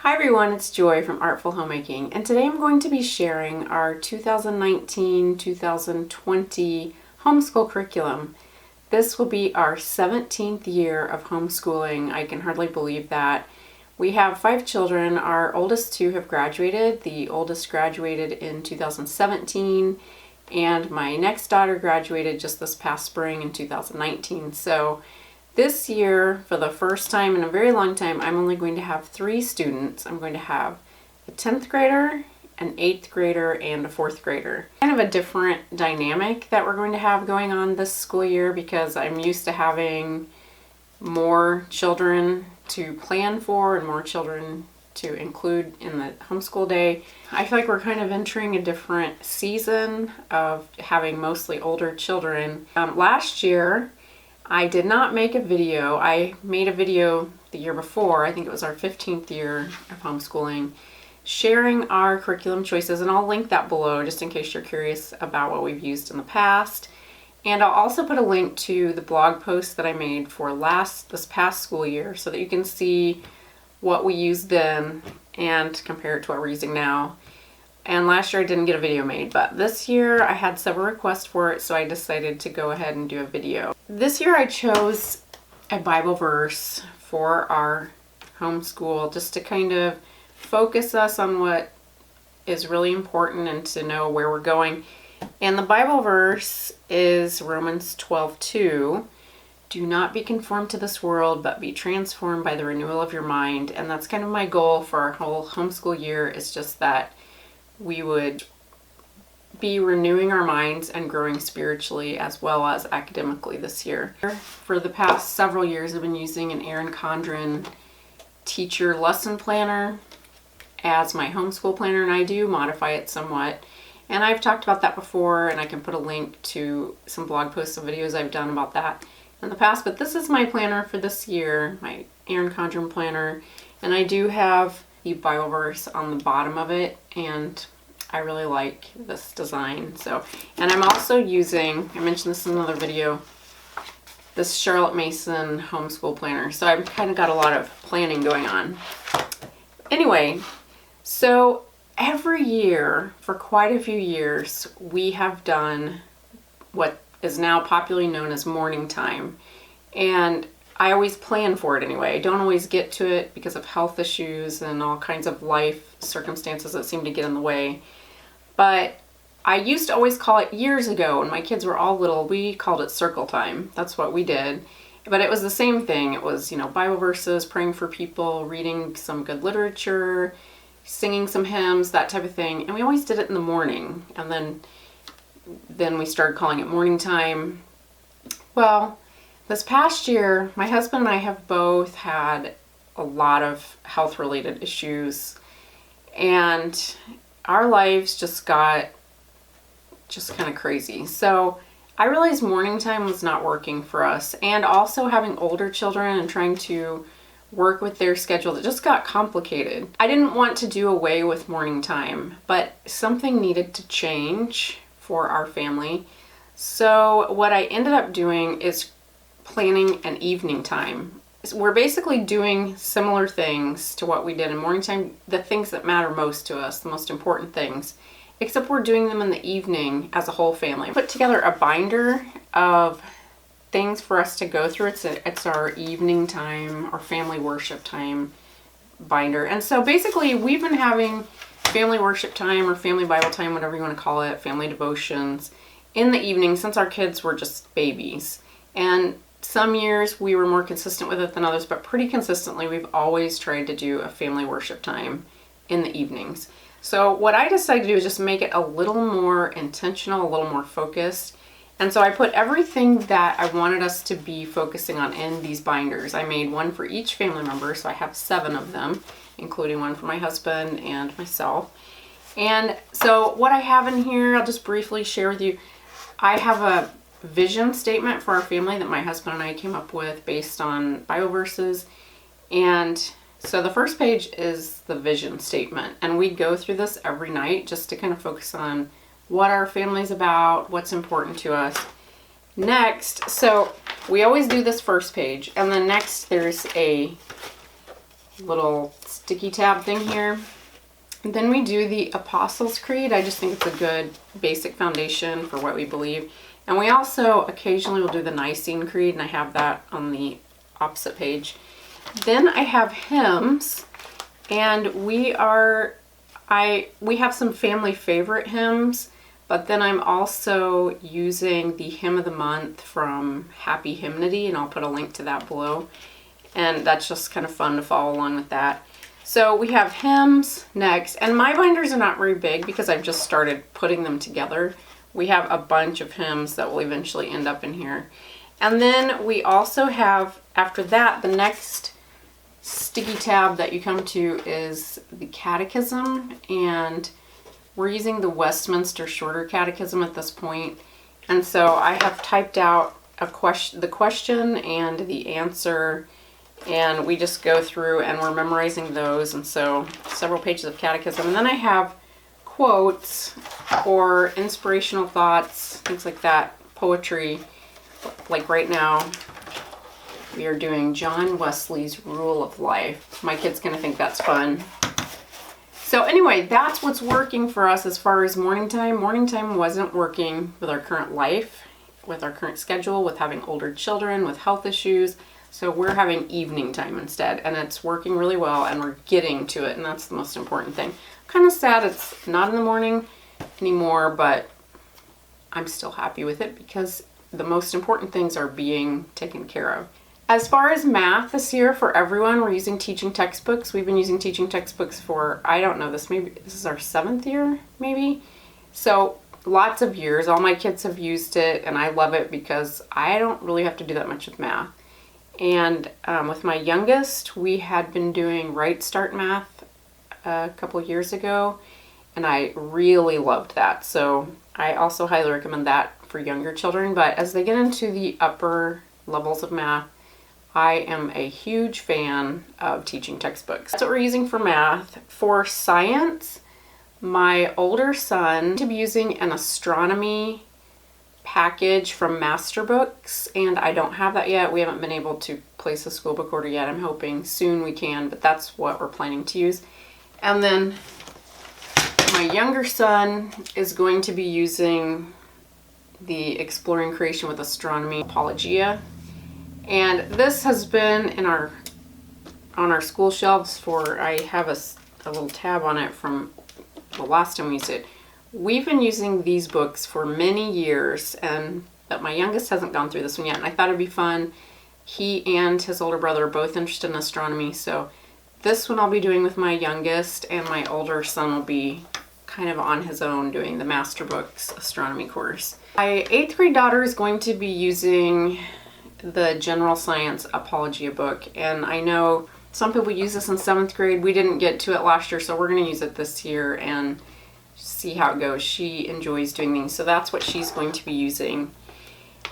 Hi everyone, it's Joy from Artful Homemaking, and today I'm going to be sharing our 2019-2020 homeschool curriculum. This will be our 17th year of homeschooling. I can hardly believe that. We have 5 children. Our oldest 2 have graduated. The oldest graduated in 2017, and my next daughter graduated just this past spring in 2019. So this year, for the first time in a very long time, I'm only going to have 3 students. I'm going to have a 10th grader, an 8th grader, and a 4th grader. Kind of a different dynamic that we're going to have going on this school year because I'm used to having more children to plan for and more children to include in the homeschool day. I feel like we're kind of entering a different season of having mostly older children. Last year, I did not make a video. I made a video the year before, I think it was our 15th year of homeschooling, sharing our curriculum choices, and I'll link that below just in case you're curious about what we've used in the past. And I'll also put a link to the blog post that I made for this past school year so that you can see what we used then and compare it to what we're using now. And last year I didn't get a video made, but this year I had several requests for it, so I decided to go ahead and do a video. This year I chose a Bible verse for our homeschool just to kind of focus us on what is really important and to know where we're going. And the Bible verse is Romans 12:2. Do not be conformed to this world, but be transformed by the renewal of your mind. And that's kind of my goal for our whole homeschool year, is just that we would be renewing our minds and growing spiritually as well as academically this year. For the past several years, I've been using an Erin Condren teacher lesson planner as my homeschool planner, and I do modify it somewhat. And I've talked about that before, and I can put a link to some blog posts and videos I've done about that in the past. But this is my planner for this year, my Erin Condren planner, and I do have the Bible verse on the bottom of it, and I really like this design. And I'm also using, I mentioned this in another video, this Charlotte Mason homeschool planner. So I've kind of got a lot of planning going on. Anyway, so every year for quite a few years, we have done what is now popularly known as morning time. And I always plan for it anyway. I don't always get to it because of health issues and all kinds of life circumstances that seem to get in the way. But I used to always call it, years ago when my kids were all little, we called it circle time. That's what we did. But it was the same thing. It was, Bible verses, praying for people, reading some good literature, singing some hymns, that type of thing. And we always did it in the morning. And then we started calling it morning time. Well, this past year, my husband and I have both had a lot of health-related issues, and our lives just got kind of crazy. So I realized morning time was not working for us, and also having older children and trying to work with their schedule, it just got complicated. I didn't want to do away with morning time, but something needed to change for our family. So what I ended up doing is planning an evening time. We're basically doing similar things to what we did in morning time, the things that matter most to us, the most important things, except we're doing them in the evening as a whole family. Put together a binder of things for us to go through. It's our evening time or family worship time binder. And so basically we've been having family worship time or family Bible time, whatever you want to call it, family devotions, in the evening since our kids were just babies. And some years we were more consistent with it than others, but pretty consistently we've always tried to do a family worship time in the evenings. So what I decided to do is just make it a little more intentional, a little more focused. And so I put everything that I wanted us to be focusing on in these binders. I made one for each family member, so I have 7 of them, including one for my husband and myself. And so what I have in here, I'll just briefly share with you. I have a vision statement for our family that my husband and I came up with based on Bible verses. And so the first page is the vision statement, and we go through this every night just to kind of focus on what our family's about, what's important to us. Next, so we always do this first page, and then next there's a little sticky tab thing here. And then we do the Apostles' Creed. I just think it's a good basic foundation for what we believe. And we also occasionally will do the Nicene Creed, and I have that on the opposite page. Then I have hymns, and we have some family favorite hymns, but then I'm also using the hymn of the month from Happy Hymnody, and I'll put a link to that below. And that's just kind of fun to follow along with that. So we have hymns next, and my binders are not very big because I've just started putting them together. We have a bunch of hymns that will eventually end up in here. And then we also have, after that, the next sticky tab that you come to is the Catechism, and we're using the Westminster Shorter Catechism at this point. And so I have typed out the question and the answer, and we just go through and we're memorizing those. And so several pages of catechism. And then I have quotes or inspirational thoughts, things like that, poetry. Like right now, we are doing John Wesley's Rule of Life. My kid's gonna think that's fun. So anyway, that's what's working for us as far as morning time. Morning time wasn't working with our current life, with our current schedule, with having older children, with health issues. So we're having evening time instead, and it's working really well, and we're getting to it, and that's the most important thing. I'm kind of sad it's not in the morning anymore, but I'm still happy with it because the most important things are being taken care of. As far as math this year for everyone, we're using teaching textbooks. We've been using teaching textbooks for, I don't know, this is our 7th year, maybe? So lots of years. All my kids have used it, and I love it because I don't really have to do that much with math. And with my youngest, we had been doing Right Start Math a couple years ago, and I really loved that. So I also highly recommend that for younger children. But as they get into the upper levels of math, I am a huge fan of teaching textbooks. That's what we're using for math. For science, my older son to be using an astronomy package from Master Books, and I don't have that yet. We haven't been able to place a school book order yet. I'm hoping soon we can, but that's what we're planning to use. And then my younger son is going to be using the Exploring Creation with Astronomy Apologia, and this has been on our school shelves for, I have a little tab on it from the last time we used it. We've been using these books for many years, but my youngest hasn't gone through this one yet, and I thought it'd be fun. He and his older brother are both interested in astronomy, so this one I'll be doing with my youngest, and my older son will be kind of on his own doing the Master Books astronomy course. My 8th grade daughter is going to be using the General Science Apologia book, and I know some people use this in 7th grade. We didn't get to it last year, so we're going to use it this year and see how it goes. She enjoys doing these, so that's what she's going to be using.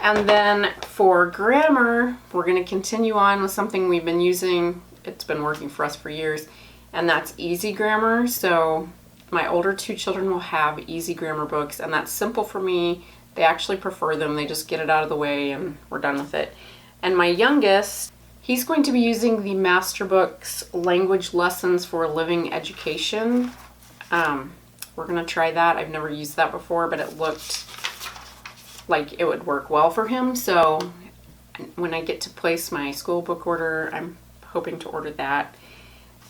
And then for grammar, we're going to continue on with something we've been using. It's been working for us for years, and that's Easy Grammar. So my older 2 children will have Easy Grammar books, and that's simple for me. They actually prefer them. They just get it out of the way and we're done with it. And my youngest, he's going to be using the Master Books Language Lessons for Living Education. We're going to try that. I've never used that before, but it looked like it would work well for him. So when I get to place my school book order, I'm hoping to order that.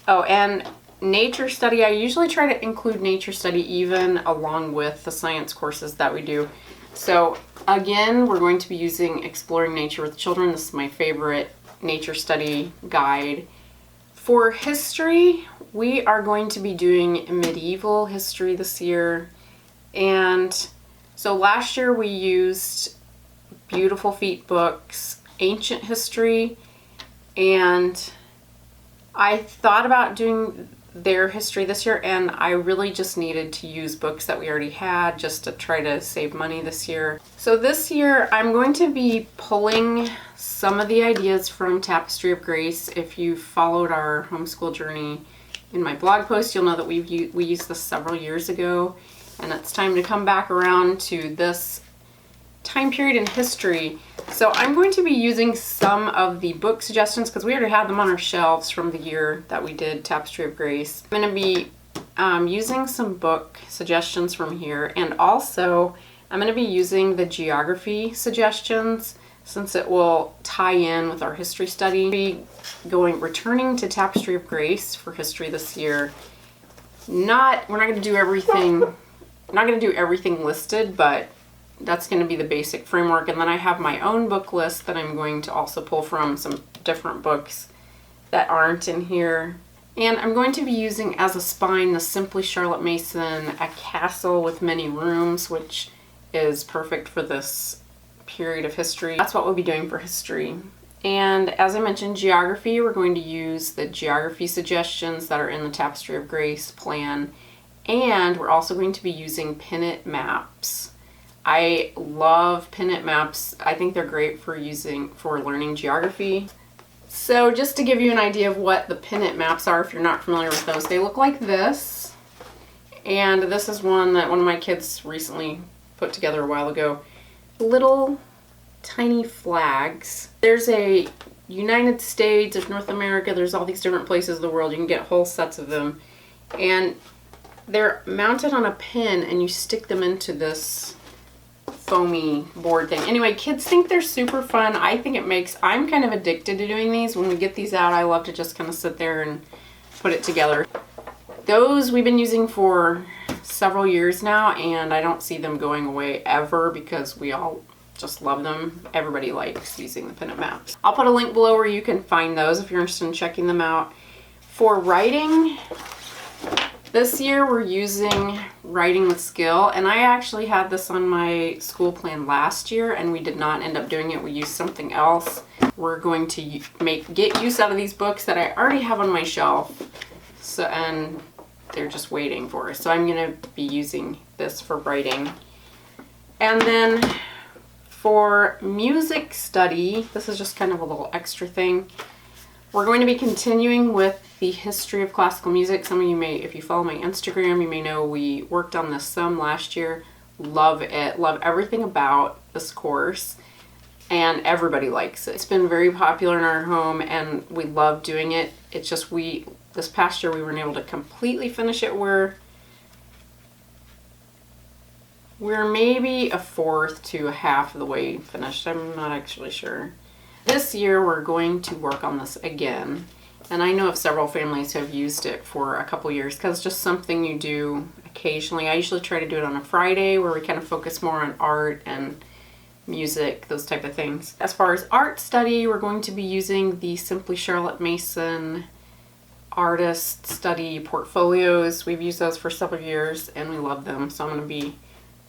Oh, and nature study. I usually try to include nature study even along with the science courses that we do. So again, we're going to be using Exploring Nature with Children. This is my favorite nature study guide. For history, we are going to be doing medieval history this year. And so last year we used Beautiful Feet books, ancient history, and I thought about doing their history this year, and I really just needed to use books that we already had just to try to save money this year. So this year I'm going to be pulling some of the ideas from Tapestry of Grace. If you followed our homeschool journey in my blog post, you'll know that we used this several years ago, and it's time to come back around to this time period in history. So I'm going to be using some of the book suggestions because we already had them on our shelves from the year that we did Tapestry of Grace. I'm going to be using some book suggestions from here, and also I'm going to be using the geography suggestions since it will tie in with our history study. Returning to Tapestry of Grace for history this year. We're not going to do everything. I'm not going to do everything listed, but that's going to be the basic framework. And then I have my own book list that I'm going to also pull from some different books that aren't in here. And I'm going to be using as a spine the Simply Charlotte Mason, A Castle with Many Rooms, which is perfect for this period of history. That's what we'll be doing for history. And as I mentioned, geography, we're going to use the geography suggestions that are in the Tapestry of Grace plan. And we're also going to be using Pin-It maps. I love Pin-It maps. I think they're great for learning geography. So just to give you an idea of what the Pin-It maps are, if you're not familiar with those, they look like this. And this is one that one of my kids recently put together a while ago. Little tiny flags. There's a United States, there's North America, there's all these different places in the world. You can get whole sets of them. And they're mounted on a pin and you stick them into this foamy board thing. Anyway, kids think they're super fun. I think I'm kind of addicted to doing these. When we get these out, I love to just kind of sit there and put it together. Those we've been using for several years now, and I don't see them going away ever because we all just love them. Everybody likes using the Pin-It maps. I'll put a link below where you can find those if you're interested in checking them out. For writing, this year we're using Writing with Skill, and I actually had this on my school plan last year and we did not end up doing it. We used something else. We're going to get use out of these books that I already have on my shelf, and they're just waiting for us. So I'm going to be using this for writing. And then for music study, this is just kind of a little extra thing. We're going to be continuing with the history of classical music. Some of you may, if you follow my Instagram, you may know we worked on this some last year. Love it. Love everything about this course. And everybody likes it. It's been very popular in our home and we love doing it. It's just this past year we weren't able to completely finish it. We're maybe a fourth to a half of the way finished. I'm not actually sure. This year we're going to work on this again. And I know of several families who have used it for a couple years because it's just something you do occasionally. I usually try to do it on a Friday where we kind of focus more on art and music, those type of things. As far as art study, we're going to be using the Simply Charlotte Mason artist study portfolios. We've used those for several years and we love them. So I'm going to be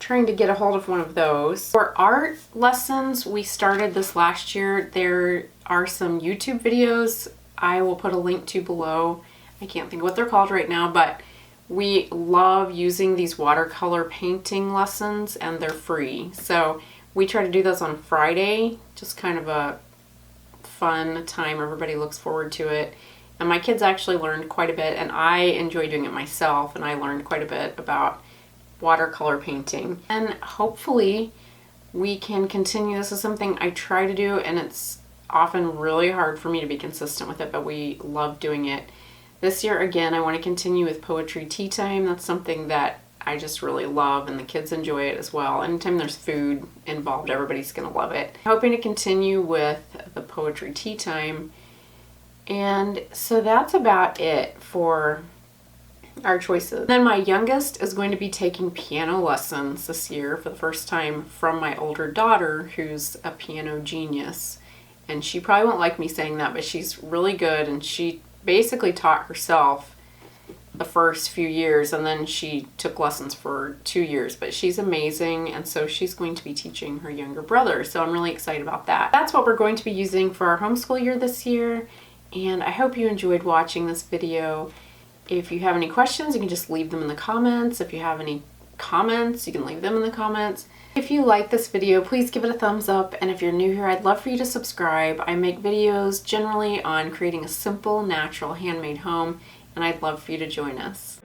trying to get a hold of one of those. For art lessons, we started this last year. There are some YouTube videos I will put a link to below. I can't think of what they're called right now, but we love using these watercolor painting lessons and they're free. So we try to do those on Friday, just kind of a fun time. Everybody looks forward to it. And my kids actually learned quite a bit and I enjoy doing it myself, and I learned quite a bit about watercolor painting. And hopefully we can continue. This is something I try to do and it's often really hard for me to be consistent with it, but we love doing it. This year again I want to continue with poetry tea time. That's something that I just really love and the kids enjoy it as well. Anytime there's food involved, everybody's gonna love it. Hoping to continue with the poetry tea time. And so that's about it for our choices. Then my youngest is going to be taking piano lessons this year for the first time from my older daughter, who's a piano genius. And she probably won't like me saying that, but she's really good and she basically taught herself the first few years and then she took lessons for 2 years, but she's amazing, and so she's going to be teaching her younger brother. So I'm really excited about that. That's what we're going to be using for our homeschool year this year, and I hope you enjoyed watching this video. If you have any questions, you can just leave them in the comments. If you have any comments, you can leave them in the comments. If you like this video, please give it a thumbs up, and if you're new here, I'd love for you to subscribe. I make videos generally on creating a simple, natural, handmade home, and I'd love for you to join us.